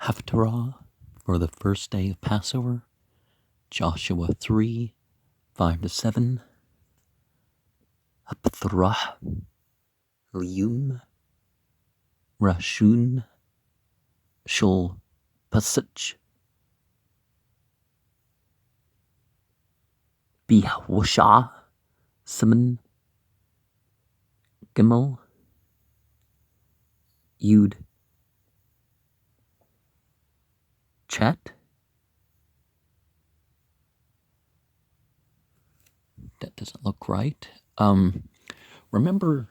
Haftarah for the first day of Passover, Joshua 3, 5-7, Haftarah, Lium, Rashun, Shul Pasach, Bihwasha, Simon, Gimel, Yud, Chet. That doesn't look right. Remember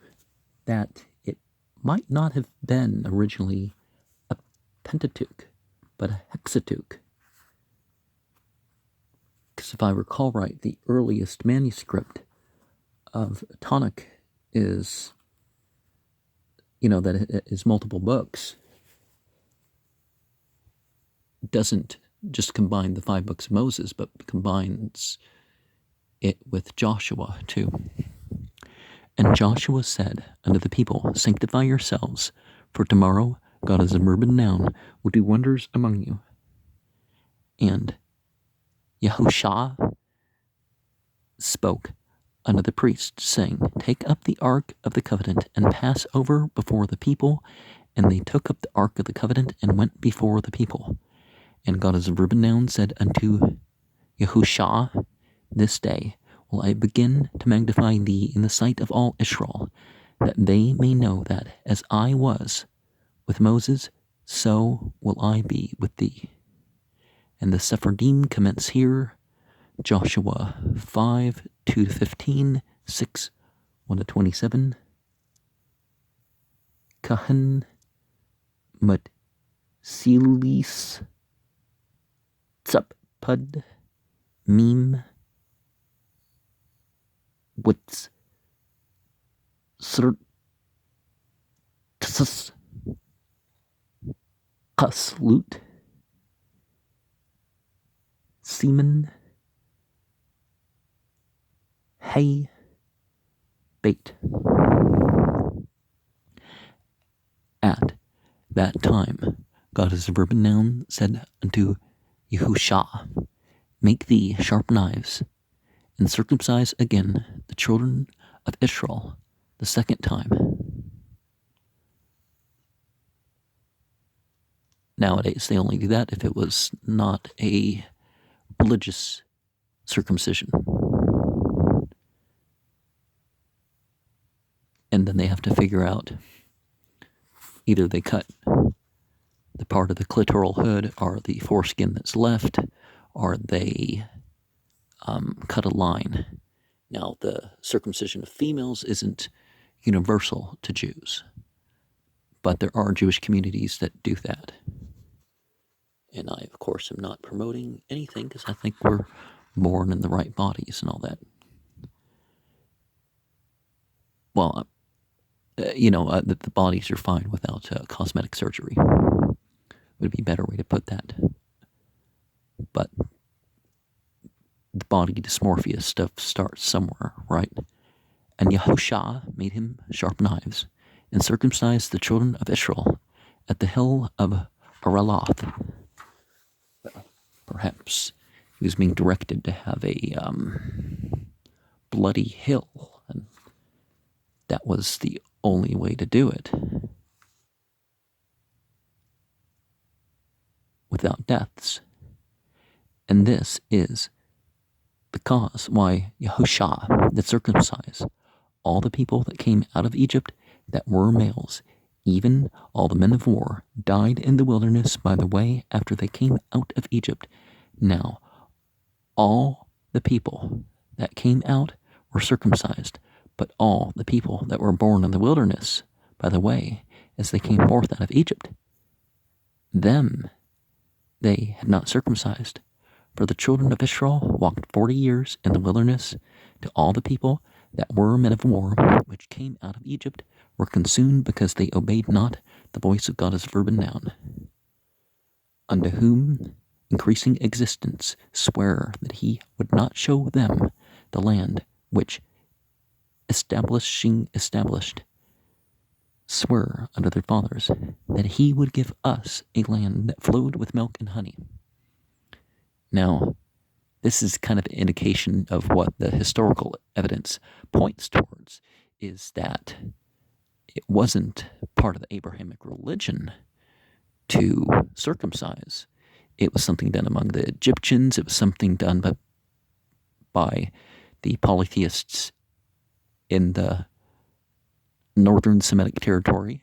that it might not have been originally a Pentateuch, but a Hexateuch. Because if I recall right, the earliest manuscript of Tanakh is, that it is multiple books. It doesn't just combine the 5 books of Moses, but combines it with Joshua too. And Joshua said unto the people, Sanctify yourselves, for tomorrow God as a urban noun will do wonders among you. And Yahushua spoke unto the priests, saying, Take up the ark of the covenant, and pass over before the people. And they took up the ark of the covenant, and went before the people. And God as a urban noun said unto Yahushua, This day will I begin to magnify thee in the sight of all Israel, that they may know that as I was with Moses, so will I be with thee. And the Sephardim commence here, Joshua 5, 2-15, 6, 1-27. Kahan Matsilis Tzapad Mim What's Sirtsus Kaslut Seaman Hay Bait. At that time, God as a verb and noun said unto Yahushua, Make thee sharp knives, and circumcise again the children of Israel the second time. Nowadays, they only do that if it was not a religious circumcision. And then they have to figure out, either they cut the part of the clitoral hood or the foreskin that's left, or they cut a line. Now, the circumcision of females isn't universal to Jews, but there are Jewish communities that do that. And I, of course, am not promoting anything because I think we're born in the right bodies and all that. Well, the bodies are fine without cosmetic surgery. Would be a better way to put that. But the body dysmorphia stuff starts somewhere, right? And Yahushua made him sharp knives and circumcised the children of Israel at the hill of Harkavy. Perhaps he was being directed to have a bloody hill, and that was the only way to do it without deaths. And this is the cause why Yahushua did circumcise all the people that came out of Egypt that were males, even all the men of war, died in the wilderness by the way after they came out of Egypt. Now, all the people that came out were circumcised, but all the people that were born in the wilderness by the way as they came forth out of Egypt, them they had not circumcised. For the children of Israel walked 40 years in the wilderness, to all the people that were men of war, which came out of Egypt, were consumed because they obeyed not the voice of God as verb and noun, unto whom increasing existence sware that he would not show them the land which established, swear unto their fathers that he would give us a land that flowed with milk and honey. Now, this is kind of an indication of what the historical evidence points towards, is that it wasn't part of the Abrahamic religion to circumcise. It was something done among the Egyptians. It was something done by the polytheists in the northern Semitic territory.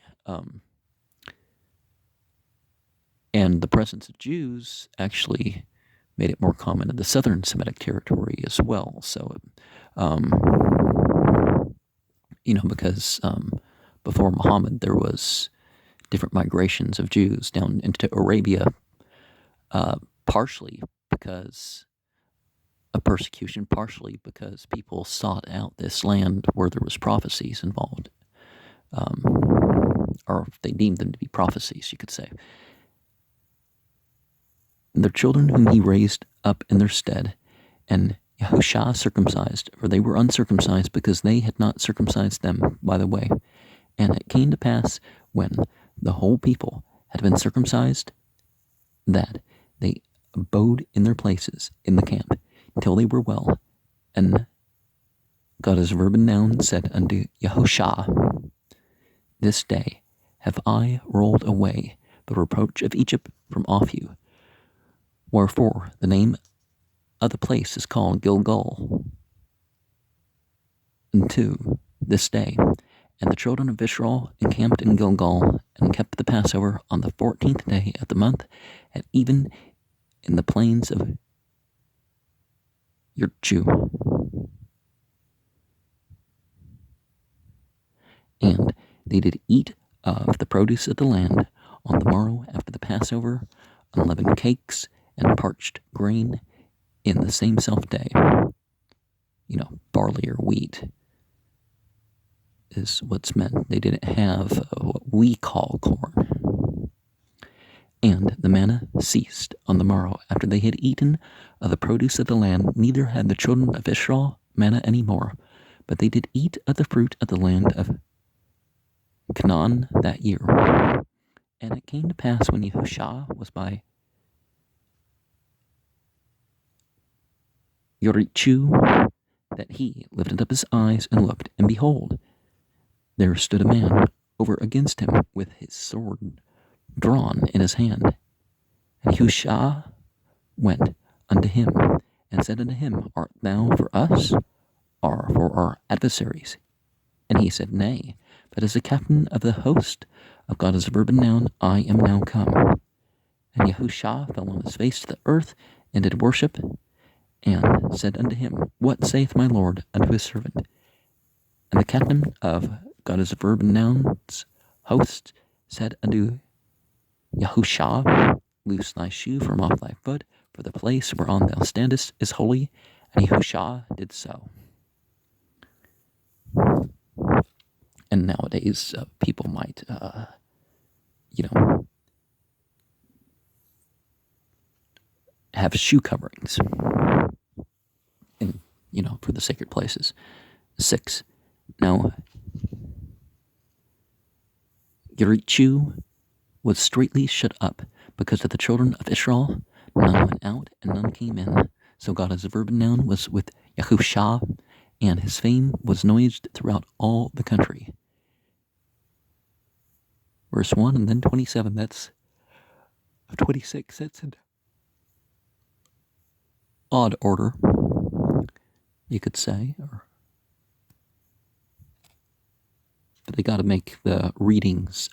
And the presence of Jews actually made it more common in the southern Semitic territory as well. So, because before Muhammad, there was different migrations of Jews down into Arabia, partially because of persecution, partially because people sought out this land where there was prophecies involved, or they deemed them to be prophecies, you could say. Their children whom he raised up in their stead, and Yahushua circumcised, for they were uncircumcised because they had not circumcised them by the way. And it came to pass, when the whole people had been circumcised, that they abode in their places in the camp until they were well. And God as verb and noun said unto Yahushua, this day have I rolled away the reproach of Egypt from off you. Wherefore the name of the place is called Gilgal unto this day. And the children of Israel encamped in Gilgal, and kept the Passover on the 14th day of the month, and even in the plains of Yirchu. And they did eat of the produce of the land on the morrow after the Passover, unleavened cakes and parched grain in the same self day. Barley or wheat is what's meant. They didn't have what we call corn. And the manna ceased on the morrow after they had eaten of the produce of the land. Neither had the children of Israel manna any more, but they did eat of the fruit of the land of Canaan that year. And it came to pass, when Yahushua was by Yorichu, that he lifted up his eyes and looked, and behold, there stood a man over against him with his sword drawn in his hand. And Yahushua went unto him, and said unto him, art thou for us, or for our adversaries? And he said, nay, but as the captain of the host of God as a verb and noun, I am now come. And Yahushua fell on his face to the earth, and did worship, and said unto him, what saith my Lord unto his servant? And the captain of God as a verb and noun's host said unto Yahushua, loose thy shoe from off thy foot, for the place whereon thou standest is holy. And Yahushua did so. And nowadays, people might, have shoe coverings, for the sacred places. 6. Now, Yerichu was straitly shut up, because of the children of Israel. None went out, and none came in. So God as a verb and noun was with Yahushua, and his fame was noised throughout all the country. Verse 1 and then 27, that's 26, that's an odd order, you could say. But they got to make the readings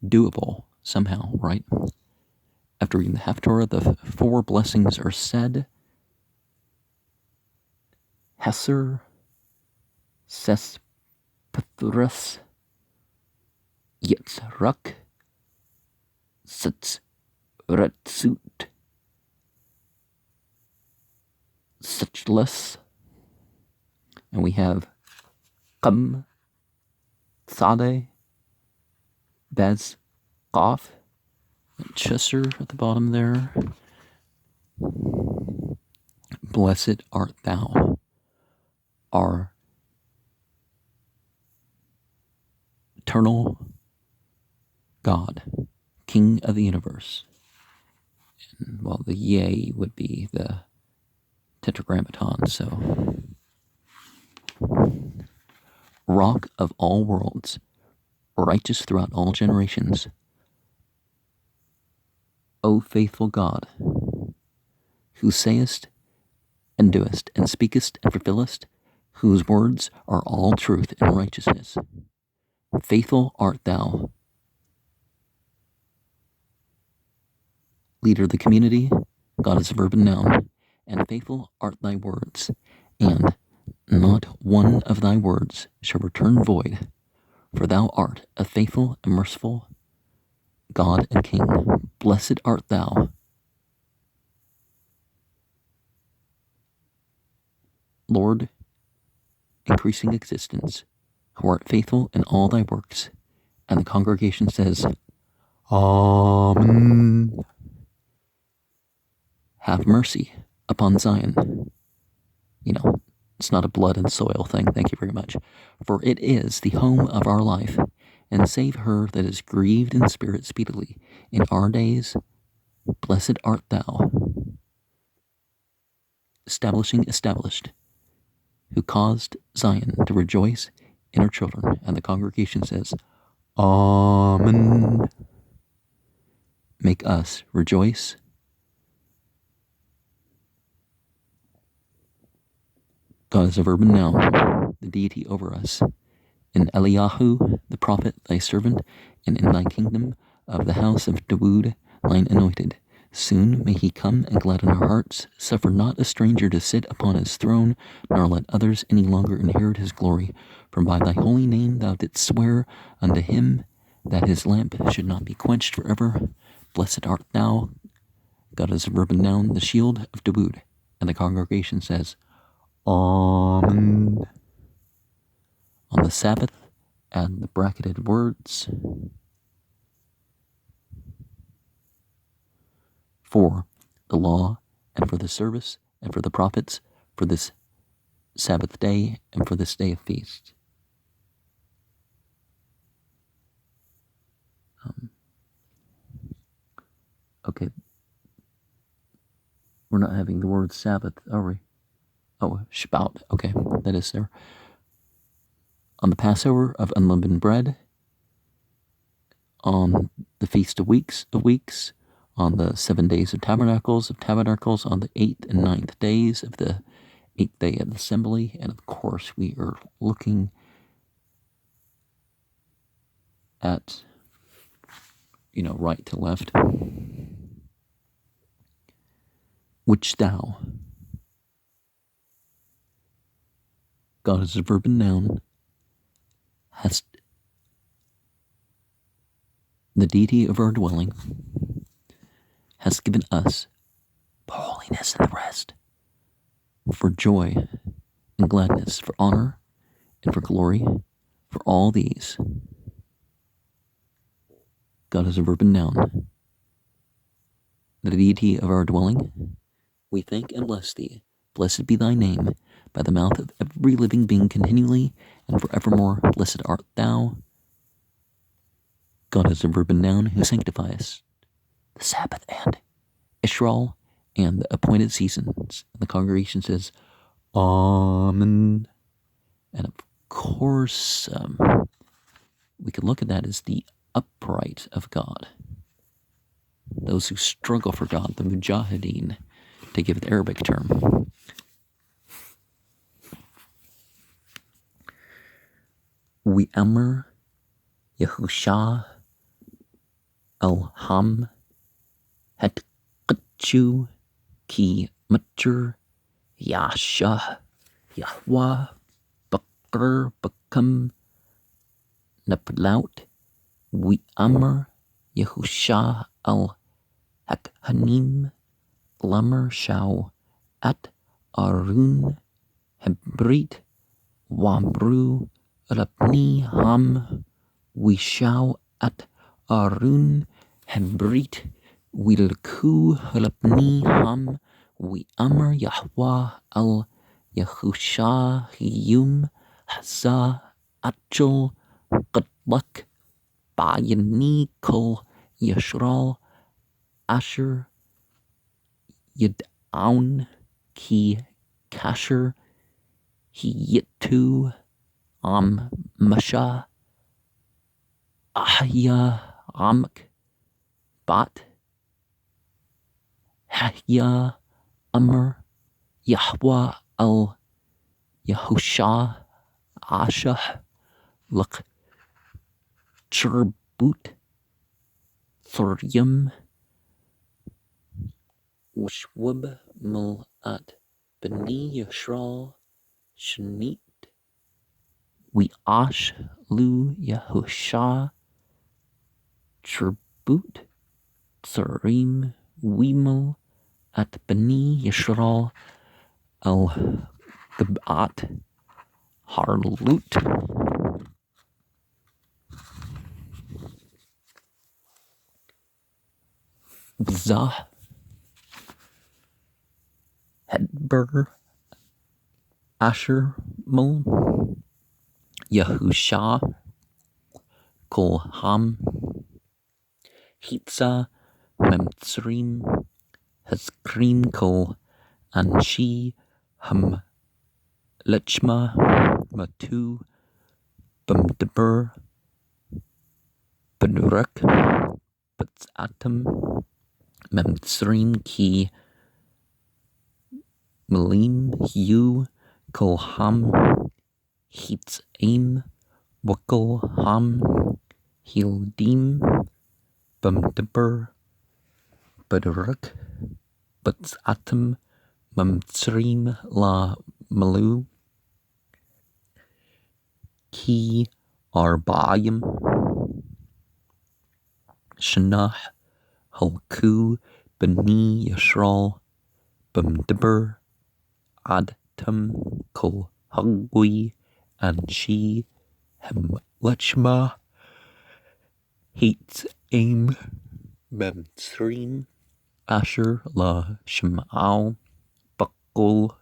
doable somehow, right? After reading the Haftarah, the 4 blessings are said. Hesser, Sespethurus, Yitzrak, Sitzratsut, Suchless, and we have Qam, Tzadeh, Bez, Qaf, and Chesser at the bottom there. Blessed art thou, our eternal God, King of the universe. And, well, the yea would be the tetragrammaton, so. Rock of all worlds, righteous throughout all generations. O faithful God, who sayest and doest and speakest and fulfillest, whose words are all truth and righteousness. Faithful art thou, leader of the community, God is a verb and noun, and faithful art thy words, and not one of thy words shall return void, for thou art a faithful and merciful God and King. Blessed art thou, Lord, increasing existence, who art faithful in all thy works. And the congregation says, Amen. Have mercy upon Zion. You know, it's not a blood and soil thing, thank you very much. For it is the home of our life, and save her that is grieved in spirit speedily. In our days, blessed art thou, established, who caused Zion to rejoice in her children. And the congregation says, Amen. Make us rejoice. God is a verb and noun, the deity over us. In Eliyahu, the prophet, thy servant, and in thy kingdom of the house of Dawood, thine anointed. Soon may he come and gladden our hearts. Suffer not a stranger to sit upon his throne, nor let others any longer inherit his glory. For by thy holy name thou didst swear unto him that his lamp should not be quenched forever. Blessed art thou. God is a verb and noun, the shield of Dawood. And the congregation says, Amen. On the Sabbath, add the bracketed words. For the law, and for the service, and for the prophets, for this Sabbath day, and for this day of feast. Okay. We're not having the word Sabbath, are we? Oh, Shabbat. Okay, that is there. On the Passover of unleavened bread, on the Feast of Weeks, on the 7 days of Tabernacles, on the 8th and 9th days of the 8th day of the assembly, and of course we are looking at, right to left. Which thou, God is a verb and noun, hast the deity of our dwelling, hast given us for holiness and the rest, for joy and gladness, for honor and for glory, for all these. God is a verb and noun, the deity of our dwelling. We thank and bless thee. Blessed be thy name, by the mouth of every living being continually and forevermore. Blessed art thou. God is a verb and noun who sanctifies the Sabbath and Israel and the appointed seasons. And the congregation says, Amen. And of course, we could look at that as the upright of God. Those who struggle for God, the mujahideen, to give the Arabic term. We amr Yahusha Alham Het Qatchu Ki Matur Yasha Yahwa Bakr Bakam Naplaut. We amr Yahusha Al Hakhanim Lammer Shau At Arun Hebrit Wabru Rapni Ham Wishau At Arun Hebrit Wilku Rapni Ham We Amr Yahwa Al Yahusha Hiyum Hasa Achul Luck Bayani Kol Yashral Asher Yadaun Ki Kasher Hiyitu Masha Ahya Amk Bat Hahya Amr Yahwa al Yahusha Ashah Luk Churbut Thuryum Wshwub Mulat Beni Yashral Shanit We Ash Lu Yahusha Churbut Tsarim Wimel at Beni Yashral al Gabat Harlut Bzah Hedber Asher Mul Yahusha Kol Ham Hitza Memtsrim Hazkrim Kol Anshi Ham Lechma Matu Bumdber Benurek Batzatum Memtsrim Ki Malim Hu Kol Ham Hitzaim Wakal Ham Hildim Bumdber Benurek Batzatum Memtsrim La Malu Ki Arbayim Shanah Halku Beni Yashral Bumdber Adtum Kol Hugwi Anshi Hem Lechma Heat Aim Memtsrim Asher La Shem'al Bakul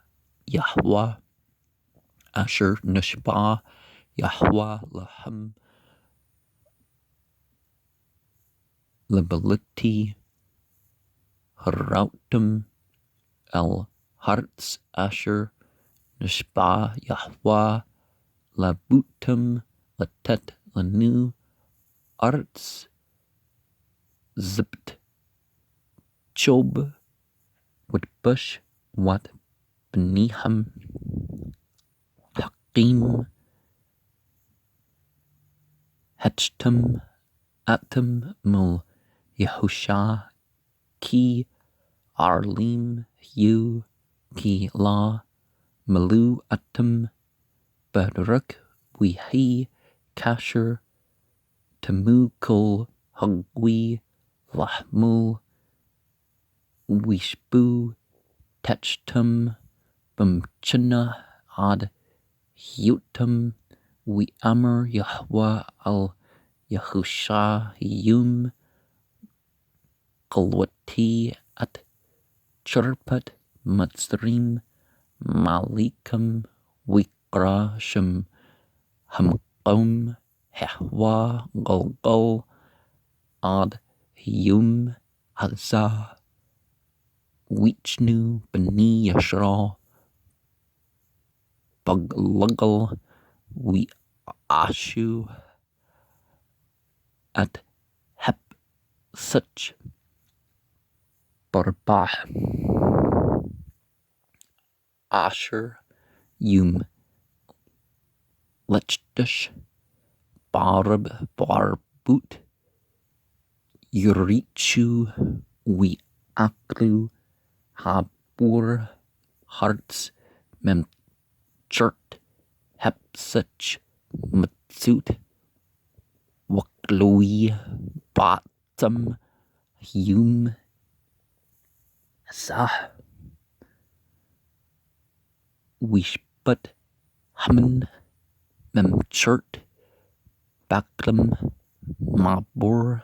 Yahweh Asher Nishba Yahweh Lahem Libaliti Harautum El Hartz Asher Nishba Yahweh Labutum Latet Lanu Arts Zipt Chob Witbush Wat Beniham Hakim Hechtum Atum Mul Yahusha Ki Arlim Hu Ki La Malu Atum Barak Wihi Kasher Tamu Kol Hugwi Lahmul Wishbu Techtum Bumchina Ad Hutum We Amr Yahweh al Yahusha Yum Kalwati at Chirpat Matsrim Malikam Wikra Shem Hamqom Hehwa Golgol Ad Yum Hazah Wichnu Beni Yashra Baglugal We Ashu at Hep Such Barbah Asher Yum Lechtush Barb Barbut Yurichu We Aklu Habur Hearts Memchert Hepsuch Matsut Waklui Batum Hum Sah Wishput Haman Memchert Baklam Mabur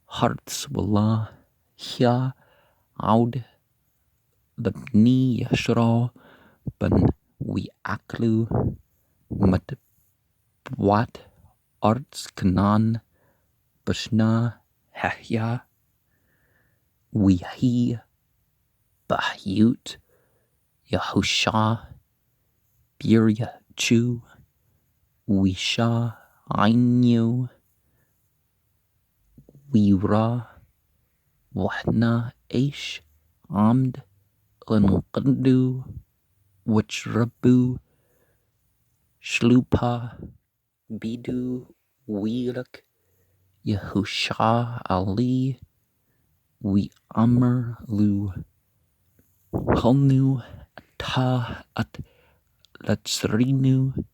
Hearts Wallah Hya Aud the Bni Yashra Ben We Aklu Matbwat Arts Kanan Bashna Hahya Wihi Bahyut Yahusha Birya Chu Wisha Ainu Wira Wahna Aish Amd Lanqandu Wachrabu Shlupa Bidu Wirak Yahusha Ali We Amr Lu Halnu Ta At Latsrinu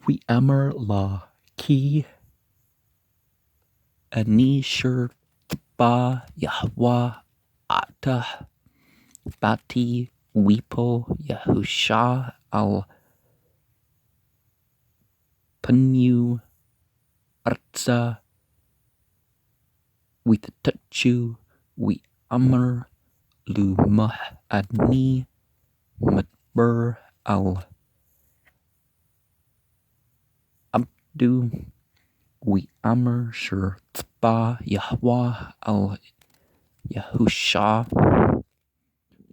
We Amr La Ki Anishur Ba Yahwa Atah Bati Weepo Yahusha Al Panu Artza with Tachu We Amr Lumah Adni Matbur Al Abdu We Amr Shur Tba Yahwa Al Yahusha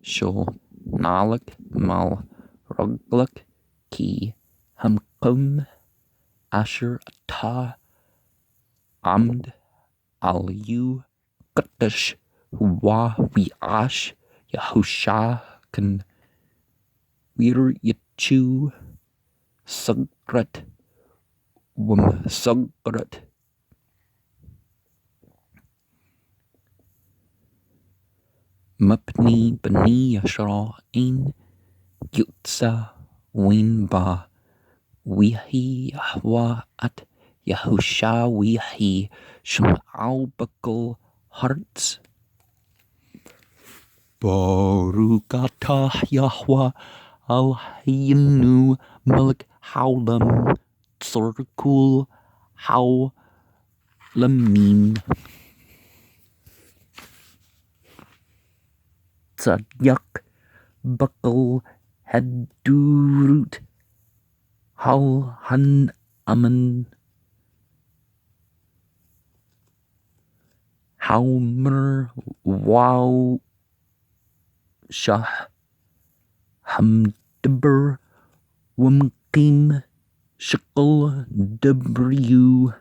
Shul Nalak Mal Roglak Ki Hamkum Asher Ta Amd Al Yu Qaddash Wa We Ash Yahusha Kan Wir Yachu Sagrat Wum Sagrat Mapni Bani Yashra In Yutsa Win Ba Wihi Yahwa At Yahusha Wihi Shem'al Bakal Hearts Barukatah Yahwa Al Hayinu Malik Howlam Tsarkul How Lamin Tzadyak Bakal Hadurut Hal Han Aman Haumer Wow Shah Hamdber Wumkim Shakal W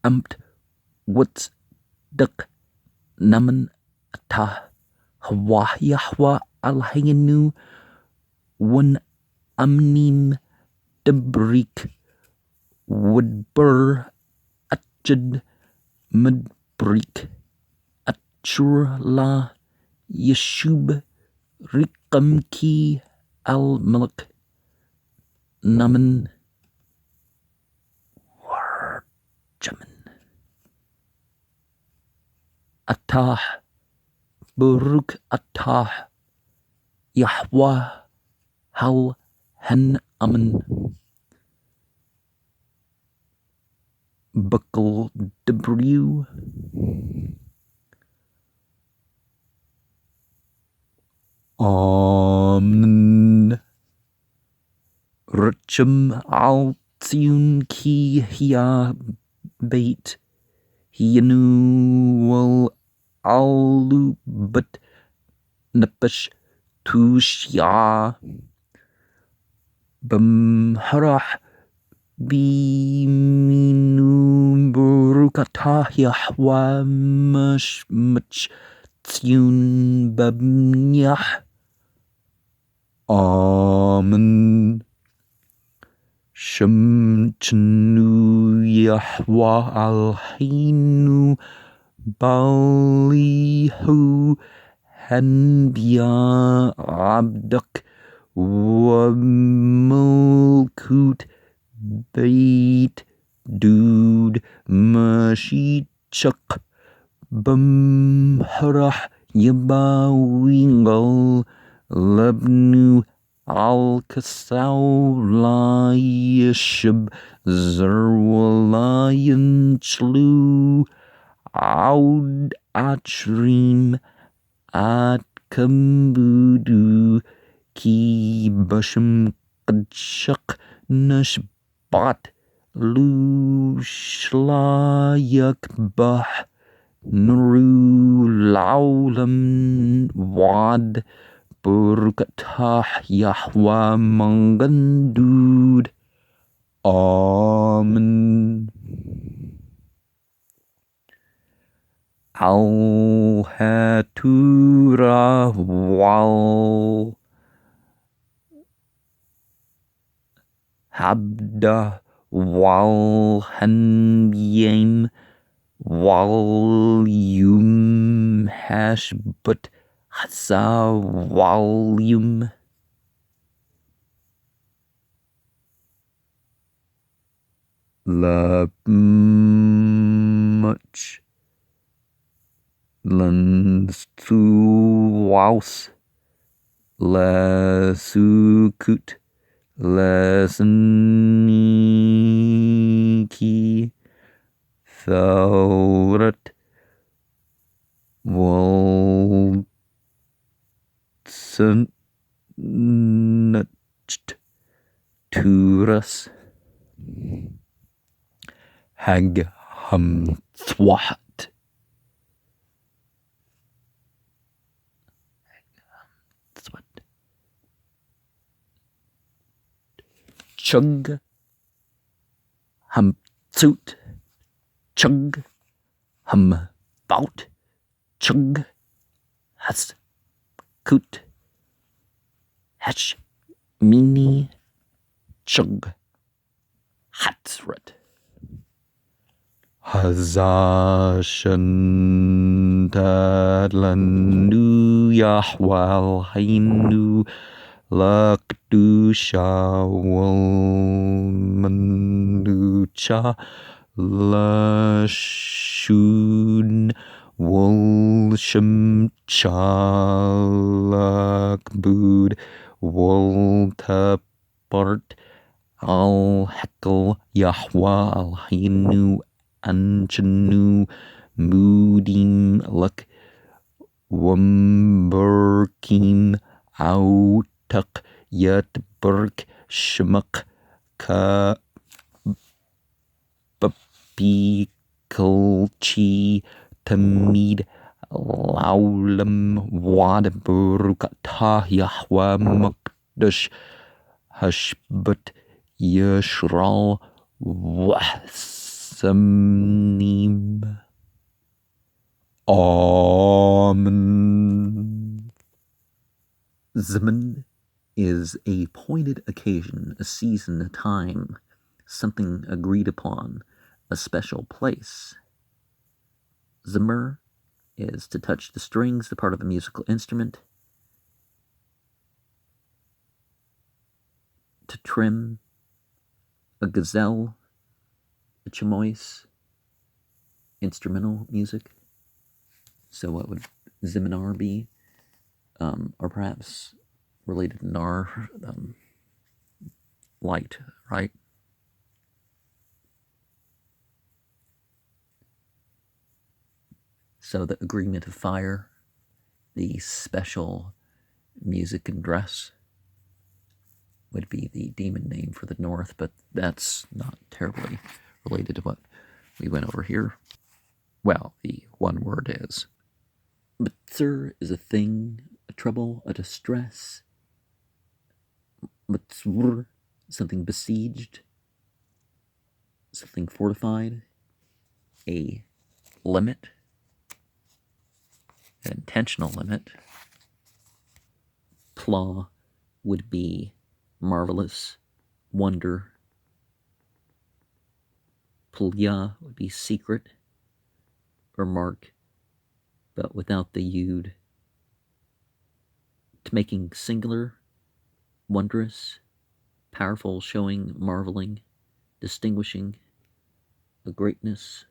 Amt What's Duck Naman Atah Hawa Yahwa Al Hayanu One Amnim Debrik Woodbur Atjad Mudbrik Achur La Yeshub Rikamki Al Malak Naman Warjaman Atah Buruk Atah Yahwa Hal Han Aman Buckle Debrew Amen Rutchum Al Tsiun Ki Hia Bait Hianu Wal Alu But Napash Tushya Bamharah Biminu Burukatah Yahwa Mach Tsiun Babnyah Amen Shamchnu Yahwa Al-Hinu Balihu Hanbia Abdak Wa Mulkut Bait Dude Mashichak Bamharah Yabawingal Labnu Al-Kasawlayashib Zerwalayan Chlu Aud Achrim At Kambudu Ki Basham Qadshak Nash Bat Lu Shlayak Bah Nuru Laulam Wad Burgatah Yahwa Mangandud. Amen. Al-Hatura Wal Habda Wal Hanyim Wal Yum Hashbut Hasa Wal Yum La Much Lanstuaus La Sukut La Sniki Thaurat Waltsunacht Turas Hag Hamthwahat Chug Hamtsut Chug Hambout Chug Has Kut Hash Mini Chug Hatsrat Hazashantadlandu Yahwal Hainu Lakdusha Walmanducha Lashun Wolsham Chalakbud Woltapart Al Hekel Yahwa Al Hainu Anchanu Mudim Lak Wumberkim Autak Yatberk Shmak Ka Bapikalchi Tamid Laulam Wadburkata Yahwa Makdash Hashbut Yashral Wahsamnim. Amen. Zaman is a pointed occasion, a season, a time, something agreed upon, a special place. Zamur is to touch the strings, the part of a musical instrument, to trim a gazelle, a chamois, instrumental music. So what would Ziminar be? Or perhaps related to Nar, light, right? So the agreement of fire, the special music and dress would be the demon name for the north, but that's not terribly related to what we went over here. Well, the one word is. Matsur is a thing, a trouble, a distress. Matsur, something besieged, something fortified, a limit, an intentional limit. Pla would be marvelous, wonder. Plya would be secret or mark, but without the yud. To making singular, wondrous, powerful, showing, marveling, distinguishing, a greatness,